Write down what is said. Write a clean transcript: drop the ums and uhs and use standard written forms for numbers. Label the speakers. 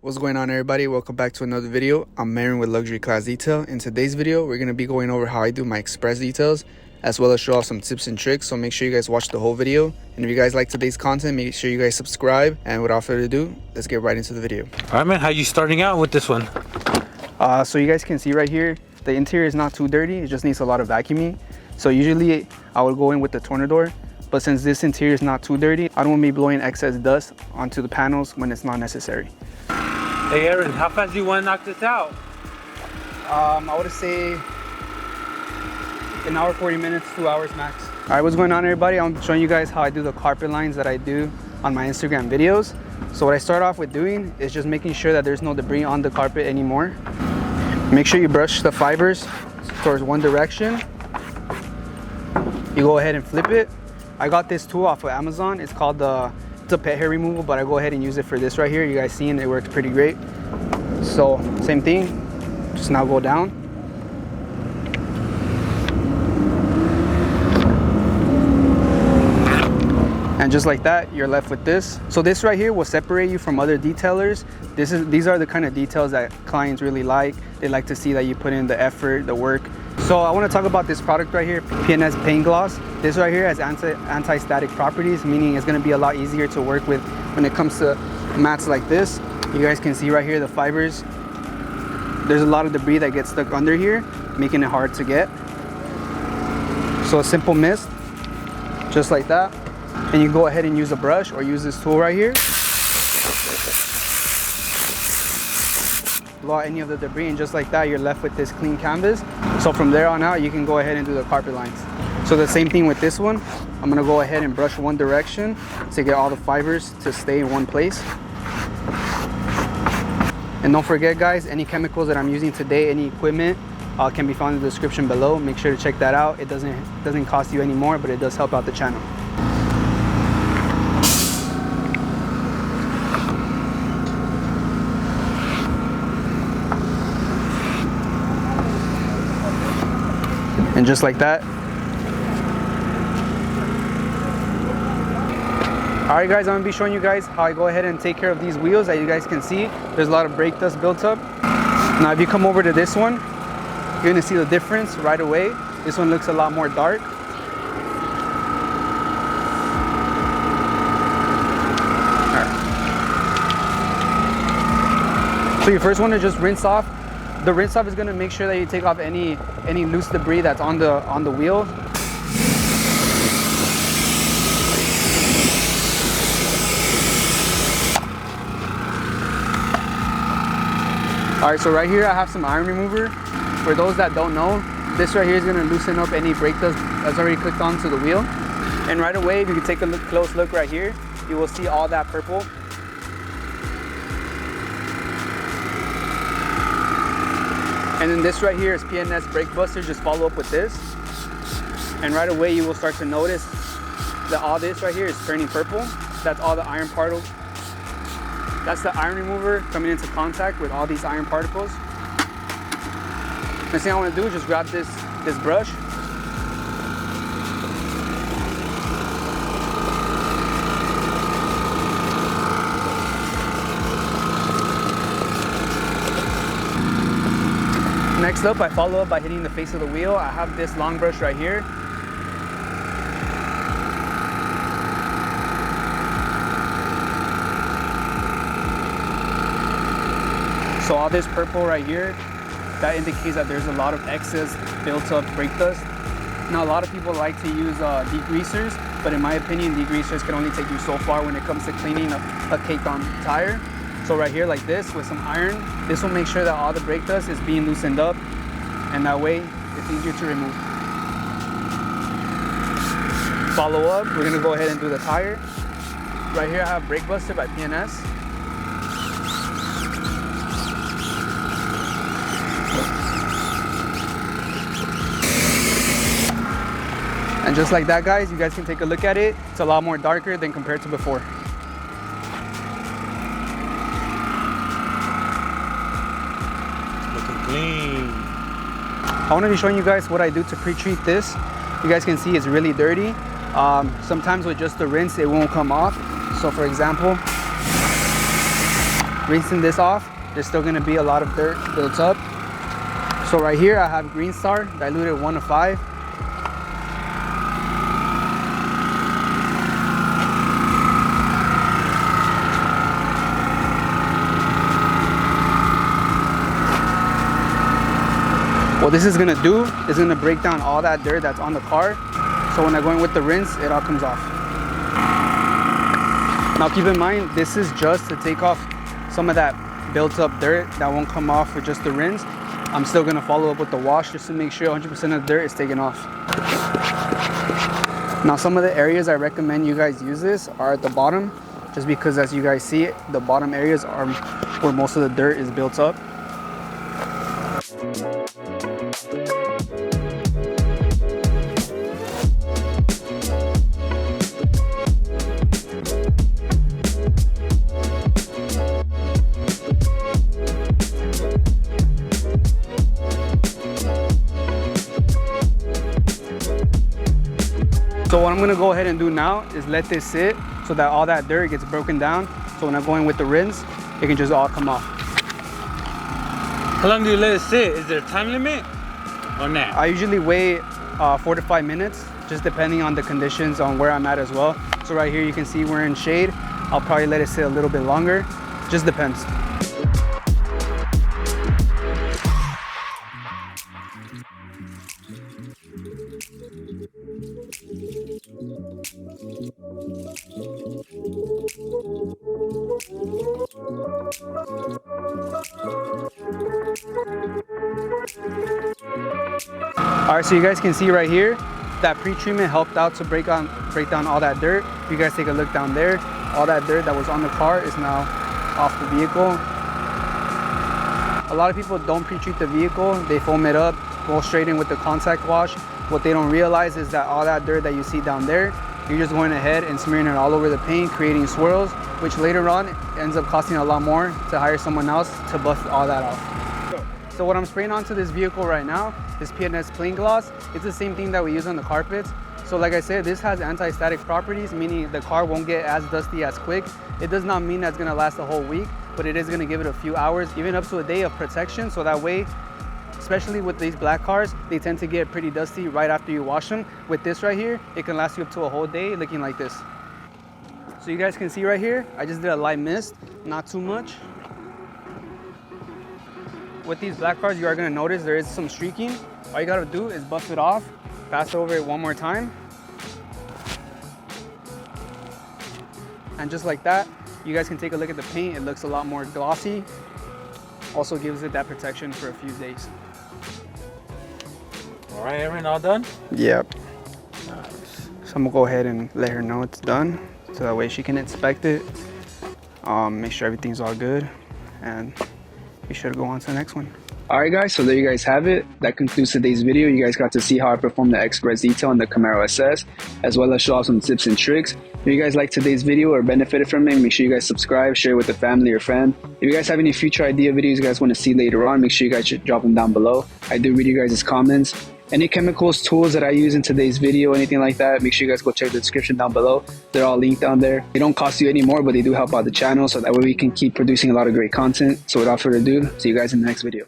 Speaker 1: What's going on, everybody? Welcome back to another video. I'm Marin with Luxury Class Detail. In today's video, we're going to be going over how I do my Xpress details, as well as show off some tips and tricks. So make sure you guys watch the whole video. And if you guys like today's content, make sure you guys subscribe. And without further ado, let's get right into the video.
Speaker 2: All right, man, how you starting out with this one?
Speaker 1: So you guys can see right here, the interior is not too dirty. It just needs a lot of vacuuming. So usually I would go in with the Tornador. But since this interior is not too dirty, I don't want to be blowing excess dust onto the panels when it's not necessary.
Speaker 2: Hey Aaron, how fast do you want to knock this out?
Speaker 1: I would say an hour, 40 minutes, 2 hours max. All right, what's going on, everybody? I'm showing you guys how I do the carpet lines that I do on my Instagram videos. So what I start off with doing is just making sure that there's no debris on the carpet anymore. Make sure you brush the fibers towards one direction. You go ahead and flip it. I got this tool off of Amazon. It's called it's a pet hair removal, but I go ahead and use it for this right here. You guys seen it works pretty great. So same thing, just now go down. And just like that, you're left with this. So this right here will separate you from other detailers. These are the kind of details that clients really like. They like to see that you put in the effort, the work. So I want to talk about this product right here, PNS Paint Gloss. This right here has anti-static properties, meaning it's going to be a lot easier to work with when it comes to mats like this. You guys can see right here the fibers. There's a lot of debris that gets stuck under here, making it hard to get. So a simple mist, just like that. And you go ahead and use a brush or use this tool right here. Blow out any of the debris, and just like that, you're left with this clean canvas. So from there on out, you can go ahead and do the carpet lines. So the same thing with this one. I'm gonna go ahead and brush one direction to get all the fibers to stay in one place. And don't forget, guys, any chemicals that I'm using today, any equipment, can be found in the description below. Make sure to check that out. It doesn't cost you any more, but it does help out the channel. And just like that. All right, guys, I'm gonna be showing you guys how I go ahead and take care of these wheels. As you guys can see, there's a lot of brake dust built up. Now, if you come over to this one, you're gonna see the difference right away. This one looks a lot more dark. All right. So you first want to just rinse off. The rinse off is going to make sure that you take off any loose debris that's on the wheel. All right, so right here I have some iron remover. For those that don't know, this right here is going to loosen up any brake dust that's already clicked onto the wheel. And right away, if you can take a close look right here, you will see all that purple. And then this right here is PNS Brake Buster. Just follow up with this. And right away you will start to notice that all this right here is turning purple. That's all the iron particles. That's the iron remover coming into contact with all these iron particles. Next thing I want to do is just grab this brush. Next up, I follow up by hitting the face of the wheel. I have this long brush right here. So all this purple right here, that indicates that there's a lot of excess built up brake dust. Now, a lot of people like to use degreasers, but in my opinion, degreasers can only take you so far when it comes to cleaning a caked on tire. So right here, like this, with some iron, this will make sure that all the brake dust is being loosened up, and that way it's easier to remove. Follow up, we're gonna go ahead and do the tire. Right here I have Brake Buster by PNS. And just like that, guys, you guys can take a look at it. It's a lot more darker than compared to before.
Speaker 2: Clean.
Speaker 1: I want to be showing you guys what I do to pre-treat this. You guys can see it's really dirty. Sometimes with just the rinse, it won't come off. So for example, rinsing this off, there's still gonna be a lot of dirt built up. So right here I have Green Star diluted 1:5. What this is gonna do is gonna break down all that dirt that's on the car. So when I go in with the rinse, it all comes off. Now keep in mind, this is just to take off some of that built up dirt that won't come off with just the rinse. I'm still gonna follow up with the wash just to make sure 100% of the dirt is taken off. Now some of the areas I recommend you guys use this are at the bottom, just because as you guys see, the bottom areas are where most of the dirt is built up. So what I'm gonna go ahead and do now is let this sit so that all that dirt gets broken down. So when I go in with the rinse, it can just all come off.
Speaker 2: How long do you let it sit? Is there a time limit or not?
Speaker 1: I usually wait 4 to 5 minutes, just depending on the conditions on where I'm at as well. So right here you can see we're in shade. I'll probably let it sit a little bit longer. Just depends. All right, so you guys can see right here that pre-treatment helped out to break down all that dirt. If you guys take a look down there, all that dirt that was on the car is now off the vehicle. A lot of people don't pre-treat the vehicle, they foam it up, go straight in with the contact wash. What they don't realize is that all that dirt that you see down there, you're just going ahead and smearing it all over the paint, creating swirls, which later on ends up costing a lot more to hire someone else to buff all that off. So what I'm spraying onto this vehicle right now, this PNS Plain Gloss, it's the same thing that we use on the carpets. So like I said, this has anti-static properties, meaning the car won't get as dusty as quick. It does not mean that's gonna last a whole week, but it is gonna give it a few hours, even up to a day of protection. So that way, especially with these black cars, they tend to get pretty dusty right after you wash them. With this right here, it can last you up to a whole day looking like this. So you guys can see right here, I just did a light mist, not too much. With these black cars, you are gonna notice there is some streaking. All you gotta do is buff it off, pass over it one more time. And just like that, you guys can take a look at the paint. It looks a lot more glossy. Also gives it that protection for a few days.
Speaker 2: All right, Aaron, all done?
Speaker 1: Yep. Nice. So I'm gonna go ahead and let her know it's done, so that way she can inspect it, make sure everything's all good, and we should go on to the next one. Alright guys, so there you guys have it. That concludes today's video. You guys got to see how I performed the Xpress detail on the Camaro SS, as well as show off some tips and tricks. If you guys liked today's video or benefited from it, make sure you guys subscribe, share it with a family or friend. If you guys have any future idea videos you guys want to see later on, make sure you guys should drop them down below. I do read you guys' comments. Any chemicals, tools that I use in today's video, anything like that, make sure you guys go check the description down below. They're all linked down there. They don't cost you any more, but they do help out the channel, so that way we can keep producing a lot of great content. So without further ado, see you guys in the next video.